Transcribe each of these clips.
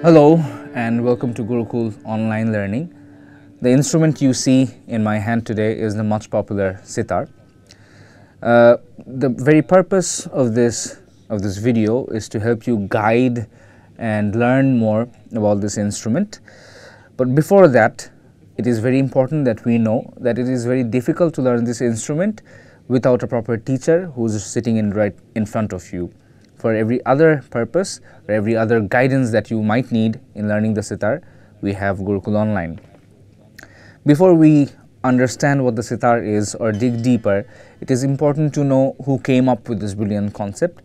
Hello and welcome to Gurukul Online Learning. The instrument you see in my hand today is the much popular sitar. The very purpose of this video is to help you guide and learn more about this instrument. But before that, it is very important that we know that it is very difficult to learn this instrument without a proper teacher who is sitting right in front of you. For every other purpose or every other guidance that you might need in learning the sitar, we have Gurukul Online. Before we understand what the sitar is or dig deeper, it is important to know who came up with this brilliant concept.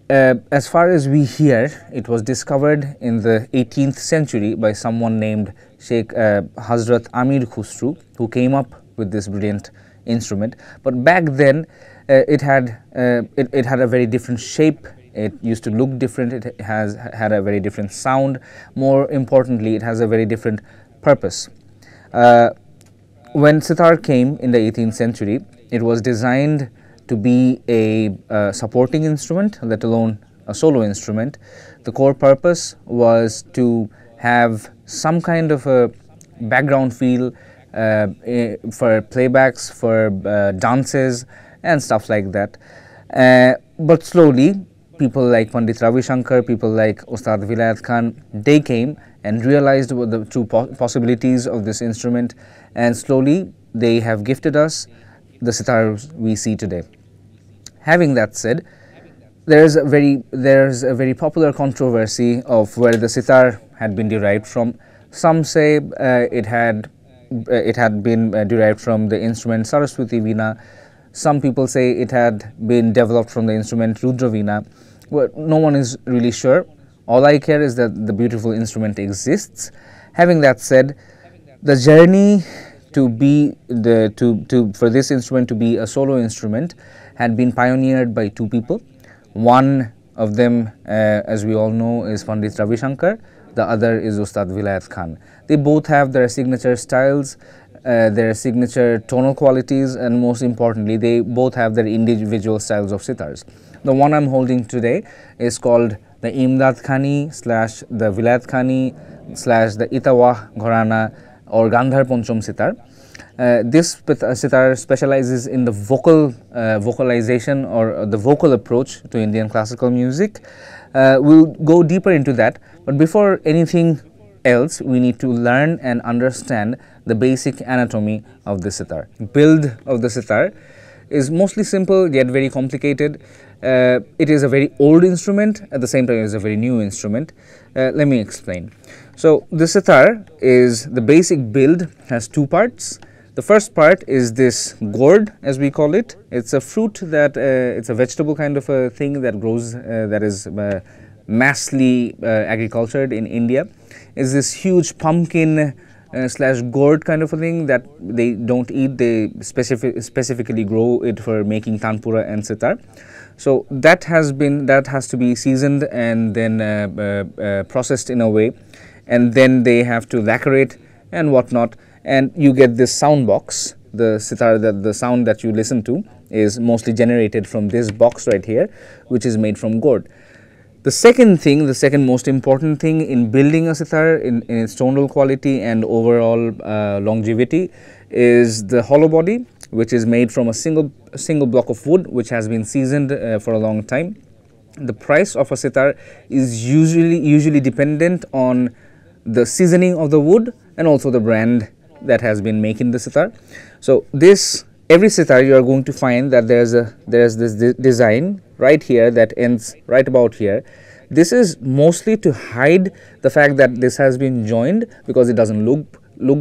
As far as we hear, it was discovered in the 18th century by someone named Sheikh Hazrat Amir Khusru, who came up with this brilliant instrument. But back then, it had a very different shape. It used to look different. It had a very different sound. More importantly, it has a very different purpose. When sitar came in the 18th century, it was designed to be a supporting instrument, let alone a solo instrument. The core purpose was to have some kind of a background feel for playbacks, for dances and stuff like that. But slowly, people like Pandit Ravi Shankar, people like Ustad Vilayat Khan, they came and realized what the true possibilities of this instrument, and slowly they have gifted us the sitars we see today. Having that said, there's a very popular controversy of where the sitar had been derived from. Some say it had been derived from the instrument Saraswati Veena. Some people say it had been developed from the instrument Rudra Veena. Well, no one is really sure. All I care is that the beautiful instrument exists. Having that said, the journey for this instrument to be a solo instrument had been pioneered by two people. One of them, as we all know, is Pandit Ravi Shankar. The other is Ustad Vilayat Khan. They both have their signature styles, their signature tonal qualities, and most importantly, they both have their individual styles of sitars. The one I'm holding today is called the Imdad Khani / the Vilayat Khani / the Itawah Ghorana or Gandhar Pancham sitar. This sitar specializes in the vocalization or the vocal approach to Indian classical music. We'll go deeper into that, but before anything else, we need to learn and understand the basic anatomy of the sitar. Build of the sitar is mostly simple yet very complicated. It is a very old instrument, at the same time it is a very new instrument. Let me explain. So the sitar is the basic build, has two parts. The first part is this gourd, as we call it. It's a fruit that it's a vegetable kind of a thing that grows, that is massively agricultured in India. It's this huge pumpkin / gourd kind of a thing that they don't eat. They specifically grow it for making tanpura and sitar. So that has to be seasoned and then processed in a way, and then they have to lacquer it and whatnot, and you get this sound box. The sitar, the sound that you listen to is mostly generated from this box right here, which is made from gourd. The second most important thing in building a sitar in its tonal quality and overall longevity is the hollow body, which is made from a single block of wood which has been seasoned for a long time. The price of a sitar is usually dependent on the seasoning of the wood and also the brand that has been making the sitar. So every sitar, you are going to find that there's this design right here that ends right about here. This is mostly to hide the fact that this has been joined, because it doesn't look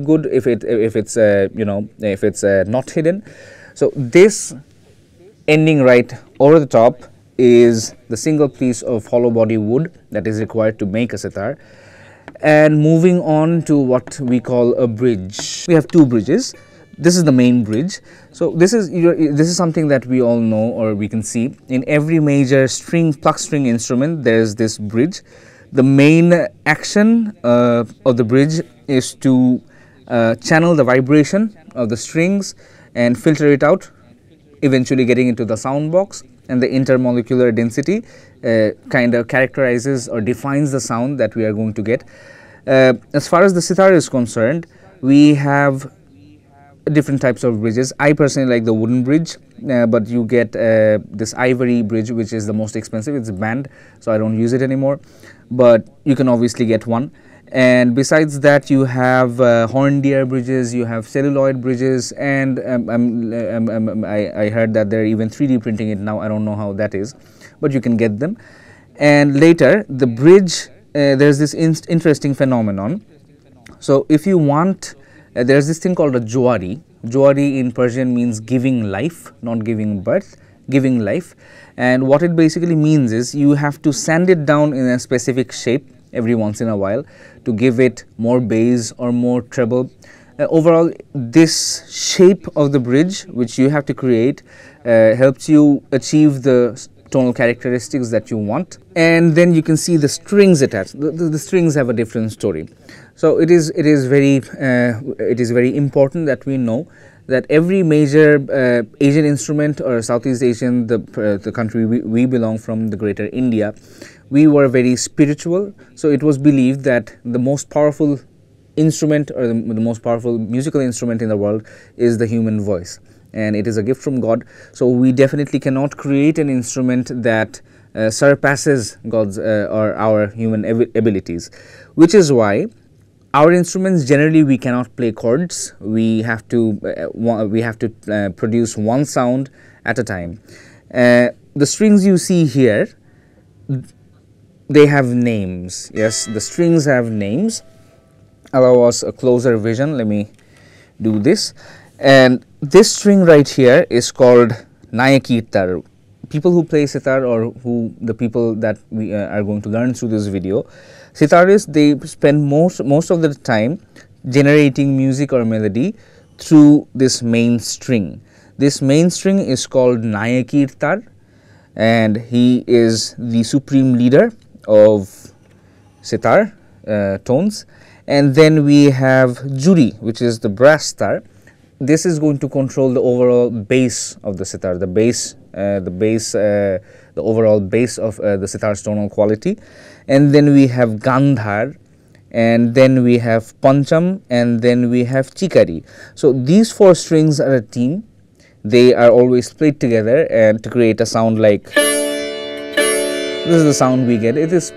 good if it's not hidden. So this ending right over the top is the single piece of hollow body wood that is required to make a sitar. And moving on to what we call a bridge. We have two bridges. This is the main bridge. So this is something that we all know, or we can see in every major pluck string instrument. There's this bridge. The main action of the bridge is to channel the vibration of the strings and filter it out eventually getting into the sound box, and the intermolecular density kind of characterizes or defines the sound that we are going to get. As far as the sitar is concerned, we have different types of bridges. I personally like the wooden bridge, but you get this ivory bridge, which is the most expensive. It's banned, so I don't use it anymore, but you can obviously get one. And besides that, you have horn deer bridges, you have celluloid bridges, and I heard that they're even 3D printing it now. I don't know how that is, but you can get them. And later, the bridge, there's this interesting phenomenon. So if you want, there's this thing called a joari. Joari in Persian means giving life, not giving birth, giving life. And what it basically means is you have to sand it down in a specific shape every once in a while to give it more bass or more treble. Overall, this shape of the bridge which you have to create helps you achieve the tonal characteristics that you want. And then you can see the strings attached. The strings have a different story. So it is very important that we know that every major Asian instrument, or Southeast Asian, the country we belong from, the greater India, we were very spiritual. So it was believed that the most powerful instrument, or the most powerful musical instrument in the world, is the human voice, and it is a gift from God. So we definitely cannot create an instrument that surpasses God's or our human abilities, which is why our instruments generally we cannot play chords. We have to produce one sound at a time. The strings you see here, they have names. Yes, the strings have names. Allow us a closer vision. Let me do this. And this string right here is called Nayakirtar. People who play sitar, or the people that we are going to learn through this video, sitarists, they spend most of the time generating music or melody through this main string. This main string is called Nayakirtar, and he is the supreme leader of sitar tones. And then we have Juri, which is the brass tar. This is going to control the overall bass of the sitar, the overall bass of the sitar's tonal quality. And then we have Gandhar, and then we have Pancham, and then we have Chikari. So these four strings are a team. They are always played together and to create a sound like this is the sound we get. It is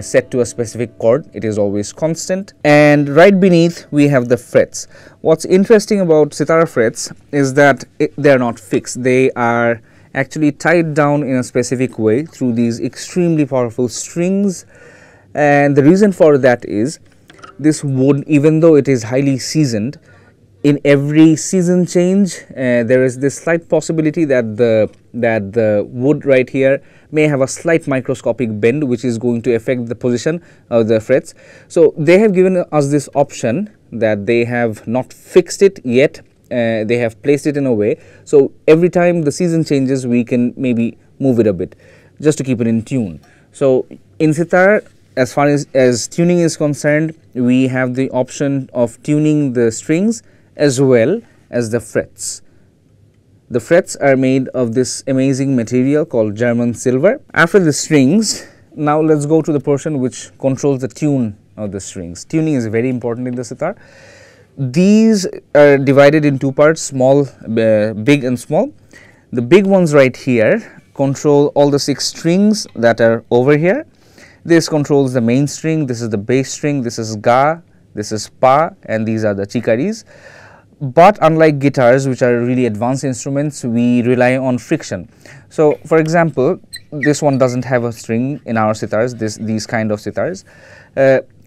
set to a specific chord. It is always constant. And right beneath we have the frets. What's interesting about sitar frets is that they are not fixed. They are actually tied down in a specific way through these extremely powerful strings. And the reason for that is this wood, even though it is highly seasoned, in every season change there is this slight possibility that the wood right here may have a slight microscopic bend, which is going to affect the position of the frets. So they have given us this option that they have not fixed it yet. They have placed it in a way, so every time the season changes we can maybe move it a bit just to keep it in tune. So in sitar, as far as tuning is concerned, we have the option of tuning the strings as well as the frets. The frets are made of this amazing material called German silver. After the strings, now let's go to the portion which controls the tune of the strings. Tuning is very important in the sitar. These are divided in two parts, small, big and small. The big ones right here control all the 6 strings that are over here. This controls the main string, this is the bass string, this is ga, this is pa, and these are the chikaris. But unlike guitars, which are really advanced instruments, we rely on friction. So for example, this one doesn't have a string in our sitars, these kind of sitars.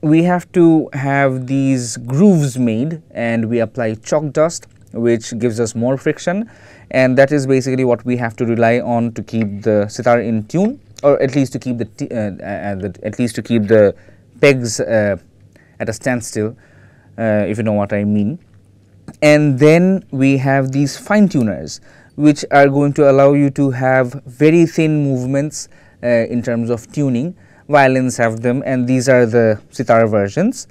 We have to have these grooves made, and we apply chalk dust, which gives us more friction, and that is basically what we have to rely on to keep the sitar in tune, or at least to keep the pegs at a standstill, if you know what I mean. And then we have these fine tuners, which are going to allow you to have very thin movements in terms of tuning. Violins have them, and these are the sitar versions.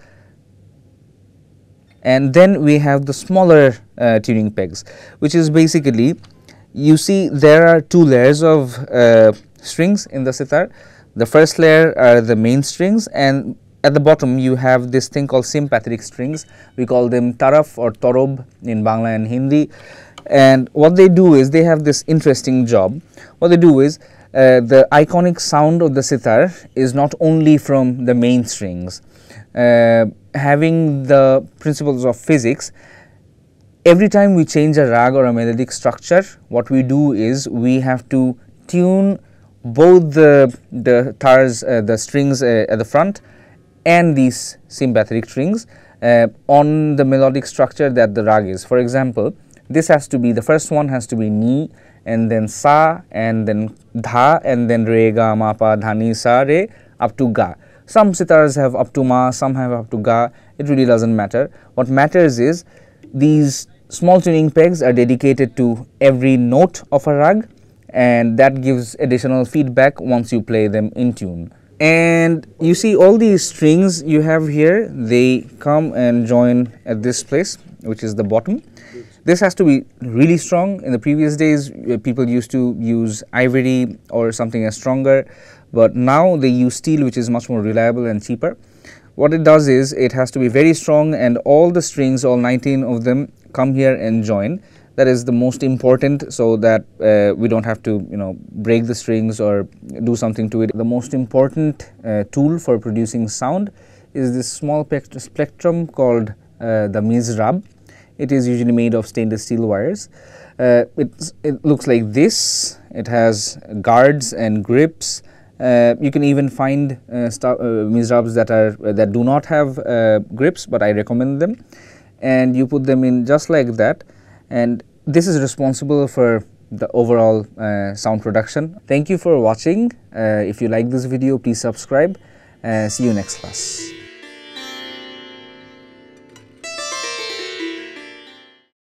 And then we have the smaller tuning pegs, which is basically You see there are two layers of strings in the sitar. The first layer are the main strings, and at the bottom you have this thing called sympathetic strings. We call them taraf or torob in Bangla and Hindi. And what they do is they have this interesting job. What they do is the iconic sound of the sitar is not only from the main strings. Having the principles of physics, every time we change a rag or a melodic structure, what we do is we have to tune both the tars, the strings at the front, and these sympathetic strings on the melodic structure that the rag is. For example, this has to be, the first one has to be ni, and then sa, and then dha, and then re, ga, ma, pa, dha, ni, sa, re, up to ga. Some sitars have up to ma, some have up to ga. It really doesn't matter. What matters is these small tuning pegs are dedicated to every note of a rag, and that gives additional feedback once you play them in tune. And you see all these strings you have here, they come and join at this place, which is the bottom. This has to be really strong. In the previous days, people used to use ivory or something as stronger, but now they use steel, which is much more reliable and cheaper. What it does is it has to be very strong, and all the strings, all 19 of them, come here and join. That is the most important, so that we don't have to, break the strings or do something to it. The most important tool for producing sound is this small plectrum called the mizrab. It is usually made of stainless steel wires. It looks like this. It has guards and grips. You can even find mizrabs that do not have grips, but I recommend them. And you put them in just like that, and this is responsible for the overall sound production. Thank you for watching. If you like this video, please subscribe. See you next class.